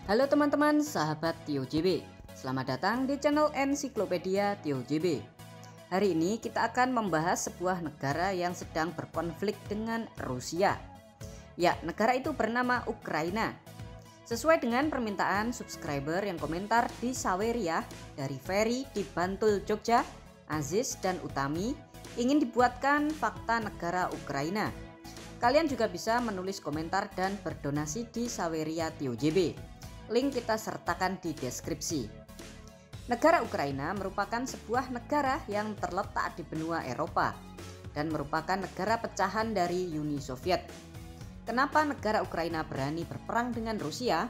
Halo teman-teman sahabat Tio JB, selamat datang di channel Ensiklopedia Tio JB. Hari ini kita akan membahas sebuah negara yang sedang berkonflik dengan Rusia. Ya, negara itu bernama Ukraina. Sesuai dengan permintaan subscriber yang komentar di Saweria dari Ferry di Bantul, Jogja, Aziz dan Utami ingin dibuatkan fakta negara Ukraina. Kalian juga bisa menulis komentar dan berdonasi di Saweria Tio JB. Link kita sertakan di deskripsi. Negara Ukraina merupakan sebuah negara yang terletak di benua Eropa dan merupakan negara pecahan dari Uni Soviet. Kenapa negara Ukraina berani berperang dengan Rusia?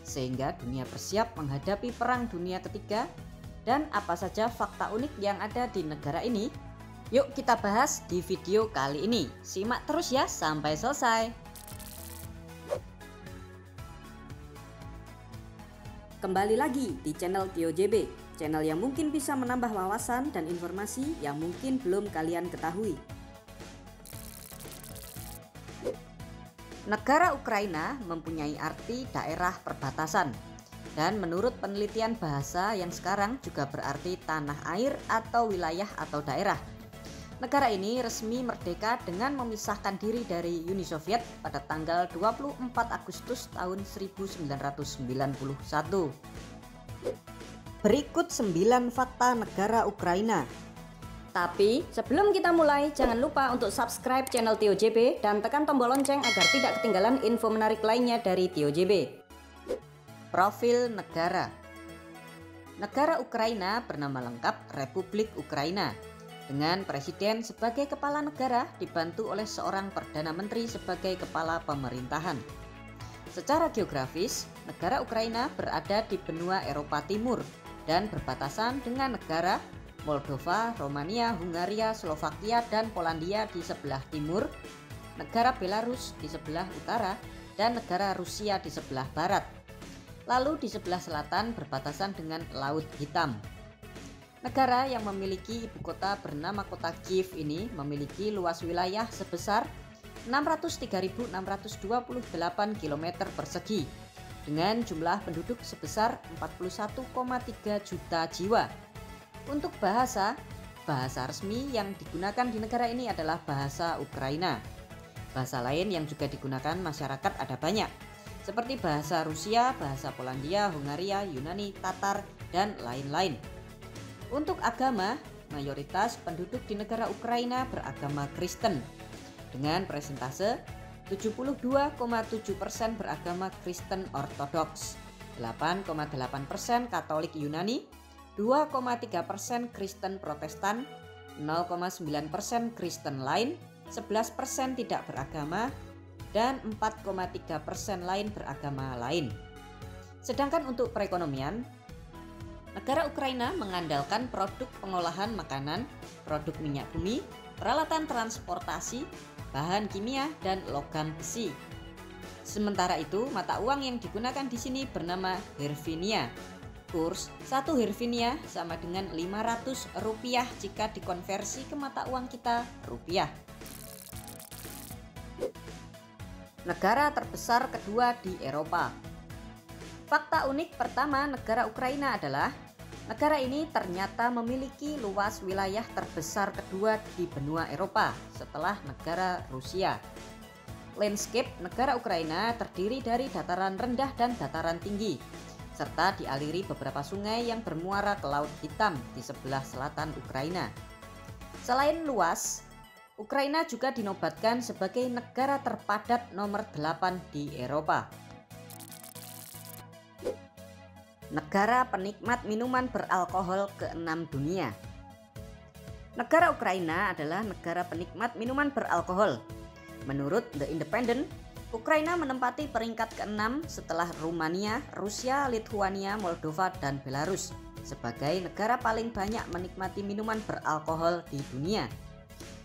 Sehingga dunia bersiap menghadapi Perang Dunia Ketiga. Dan apa saja fakta unik yang ada di negara ini? Yuk kita bahas di video kali ini. Simak terus ya sampai selesai. Kembali lagi di channel Tio JB, channel yang mungkin bisa menambah wawasan dan informasi yang mungkin belum kalian ketahui. Negara Ukraina mempunyai arti daerah perbatasan, dan menurut penelitian bahasa yang sekarang juga berarti tanah air atau wilayah atau daerah. Negara ini resmi merdeka dengan memisahkan diri dari Uni Soviet pada tanggal 24 Agustus tahun 1991. Berikut 9 fakta negara Ukraina. Tapi sebelum kita mulai, jangan lupa untuk subscribe channel Tio JB dan tekan tombol lonceng agar tidak ketinggalan info menarik lainnya dari Tio JB. Profil negara. Negara Ukraina bernama lengkap Republik Ukraina, dengan presiden sebagai kepala negara dibantu oleh seorang perdana menteri sebagai kepala pemerintahan. Secara geografis, negara Ukraina berada di benua Eropa Timur dan berbatasan dengan negara Moldova, Romania, Hungaria, Slovakia, dan Polandia di sebelah timur, negara Belarus di sebelah utara, dan negara Rusia di sebelah barat. Lalu di sebelah selatan berbatasan dengan Laut Hitam. Negara yang memiliki ibu kota bernama kota Kiev ini memiliki luas wilayah sebesar 603.628 km persegi dengan jumlah penduduk sebesar 41,3 juta jiwa. Untuk bahasa resmi yang digunakan di negara ini adalah bahasa Ukraina. Bahasa lain yang juga digunakan masyarakat ada banyak, seperti bahasa Rusia, bahasa Polandia, Hungaria, Yunani, Tatar, dan lain-lain. Untuk agama, mayoritas penduduk di negara Ukraina beragama Kristen dengan persentase 72,7% beragama Kristen Ortodoks, 8,8% Katolik Yunani, 2,3% Kristen Protestan, 0,9% Kristen lain, 11% tidak beragama, dan 4,3% lain beragama lain. Sedangkan untuk perekonomian, negara Ukraina mengandalkan produk pengolahan makanan, produk minyak bumi, peralatan transportasi, bahan kimia, dan logam besi. Sementara itu, mata uang yang digunakan di sini bernama hryvnia. Kurs 1 hryvnia sama dengan Rp500 jika dikonversi ke mata uang kita rupiah. Negara terbesar kedua di Eropa. Fakta unik pertama negara Ukraina adalah negara ini ternyata memiliki luas wilayah terbesar kedua di benua Eropa setelah negara Rusia. Landscape negara Ukraina terdiri dari dataran rendah dan dataran tinggi, serta dialiri beberapa sungai yang bermuara ke Laut Hitam di sebelah selatan Ukraina. Selain luas, Ukraina juga dinobatkan sebagai negara terpadat nomor 8 di Eropa. Negara penikmat minuman beralkohol ke-6 dunia. Negara Ukraina adalah negara penikmat minuman beralkohol. Menurut The Independent, Ukraina menempati peringkat ke-6 setelah Rumania, Rusia, Lithuania, Moldova, dan Belarus sebagai negara paling banyak menikmati minuman beralkohol di dunia.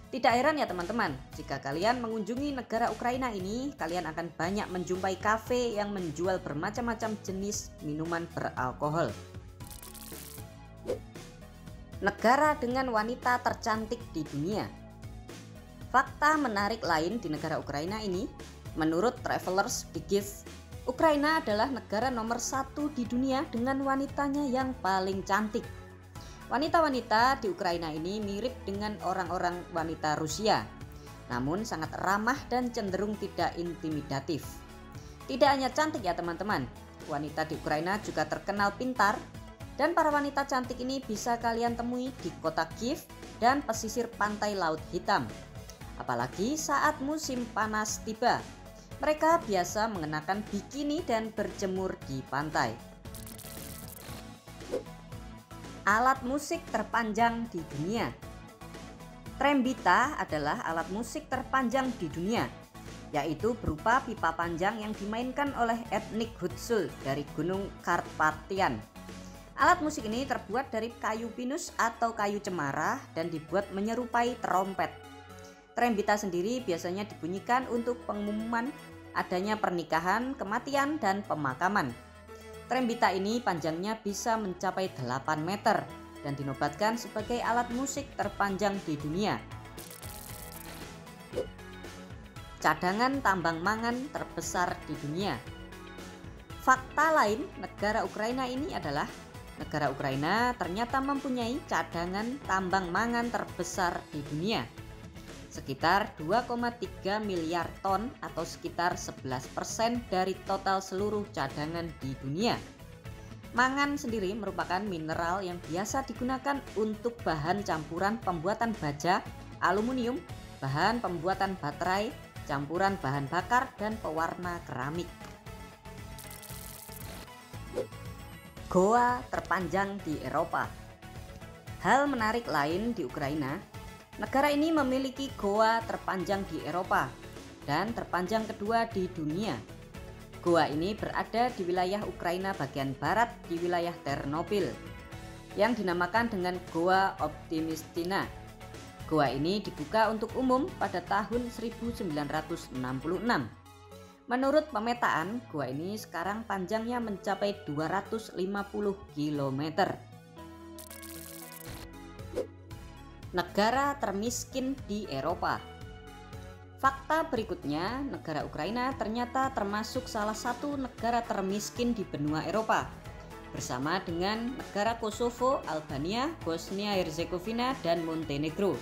Tidak heran ya teman-teman, jika kalian mengunjungi negara Ukraina ini, kalian akan banyak menjumpai kafe yang menjual bermacam-macam jenis minuman beralkohol. Negara dengan wanita tercantik di dunia. Fakta menarik lain di negara Ukraina ini, menurut Travelers Digest, Ukraina adalah negara nomor 1 di dunia dengan wanitanya yang paling cantik. Wanita-wanita di Ukraina ini mirip dengan orang-orang wanita Rusia, namun sangat ramah dan cenderung tidak intimidatif. Tidak hanya cantik ya teman-teman, wanita di Ukraina juga terkenal pintar, dan para wanita cantik ini bisa kalian temui di kota Kiev dan pesisir pantai Laut Hitam. Apalagi saat musim panas tiba, mereka biasa mengenakan bikini dan berjemur di pantai. Alat musik terpanjang di dunia. Trembita adalah alat musik terpanjang di dunia, yaitu berupa pipa panjang yang dimainkan oleh etnik Hutsul dari Gunung Karpatian. Alat musik ini terbuat dari kayu pinus atau kayu cemara dan dibuat menyerupai trompet. Trembita sendiri biasanya dibunyikan untuk pengumuman adanya pernikahan, kematian, dan pemakaman. Trembita ini panjangnya bisa mencapai 8 meter dan dinobatkan sebagai alat musik terpanjang di dunia. Cadangan tambang mangan terbesar di dunia. Fakta lain negara Ukraina ini adalah negara Ukraina ternyata mempunyai cadangan tambang mangan terbesar di dunia, sekitar 2,3 miliar ton atau sekitar 11% dari total seluruh cadangan di dunia. Mangan sendiri merupakan mineral yang biasa digunakan untuk bahan campuran pembuatan baja, aluminium, bahan pembuatan baterai, campuran bahan bakar, dan pewarna keramik. Goa terpanjang di Eropa. Hal menarik lain di Ukraina, negara ini memiliki goa terpanjang di Eropa dan terpanjang kedua di dunia. Goa ini berada di wilayah Ukraina bagian barat di wilayah Ternopil yang dinamakan dengan Goa Optimistina. Goa ini dibuka untuk umum pada tahun 1966. Menurut pemetaan, goa ini sekarang panjangnya mencapai 250 km. Negara termiskin di Eropa. Fakta berikutnya, negara Ukraina ternyata termasuk salah satu negara termiskin di benua Eropa, bersama dengan negara Kosovo, Albania, Bosnia-Herzegovina, dan Montenegro.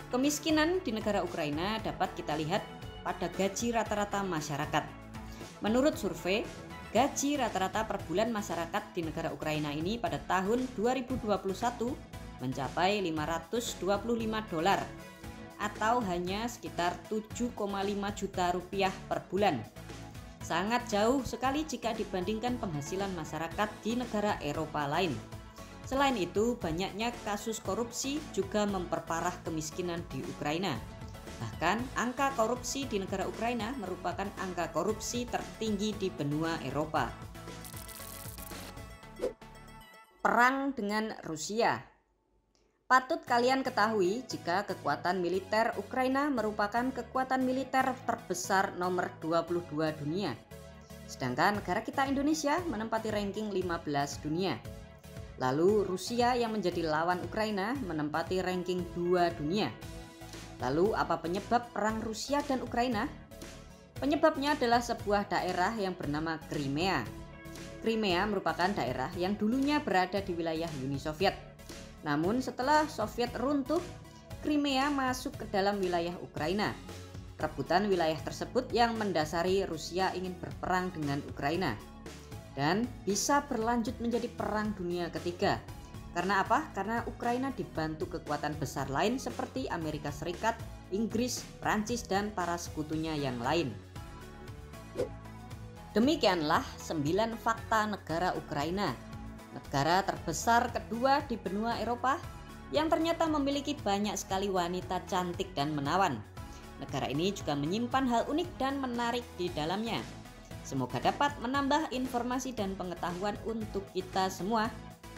Kemiskinan di negara Ukraina dapat kita lihat pada gaji rata-rata masyarakat. Menurut survei, gaji rata-rata per bulan masyarakat di negara Ukraina ini pada tahun 2021 mencapai $525 atau hanya sekitar 7,5 juta rupiah per bulan. Sangat jauh sekali jika dibandingkan penghasilan masyarakat di negara Eropa lain. Selain itu, banyaknya kasus korupsi juga memperparah kemiskinan di Ukraina. Bahkan angka korupsi di negara Ukraina merupakan angka korupsi tertinggi di benua Eropa. Perang dengan Rusia. Patut kalian ketahui jika kekuatan militer Ukraina merupakan kekuatan militer terbesar nomor 22 dunia. Sedangkan negara kita Indonesia menempati ranking 15 dunia. Lalu Rusia yang menjadi lawan Ukraina menempati ranking 2 dunia. Lalu apa penyebab perang Rusia dan Ukraina? Penyebabnya adalah sebuah daerah yang bernama Crimea. Crimea merupakan daerah yang dulunya berada di wilayah Uni Soviet. Namun setelah Soviet runtuh, Crimea masuk ke dalam wilayah Ukraina. Rebutan wilayah tersebut yang mendasari Rusia ingin berperang dengan Ukraina. Dan bisa berlanjut menjadi perang dunia ketiga. Karena apa? Karena Ukraina dibantu kekuatan besar lain seperti Amerika Serikat, Inggris, Prancis, dan para sekutunya yang lain. Demikianlah 9 fakta negara Ukraina, negara terbesar kedua di benua Eropa yang ternyata memiliki banyak sekali wanita cantik dan menawan. Negara ini juga menyimpan hal unik dan menarik di dalamnya. Semoga dapat menambah informasi dan pengetahuan untuk kita semua.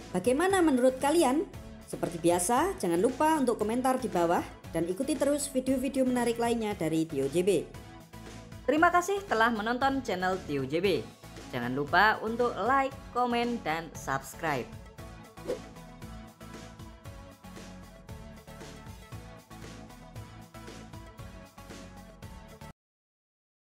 Bagaimana menurut kalian? Seperti biasa, jangan lupa untuk komentar di bawah dan ikuti terus video-video menarik lainnya dari Tio JB. Terima kasih telah menonton channel Tio JB. Jangan lupa untuk like, komen, dan subscribe.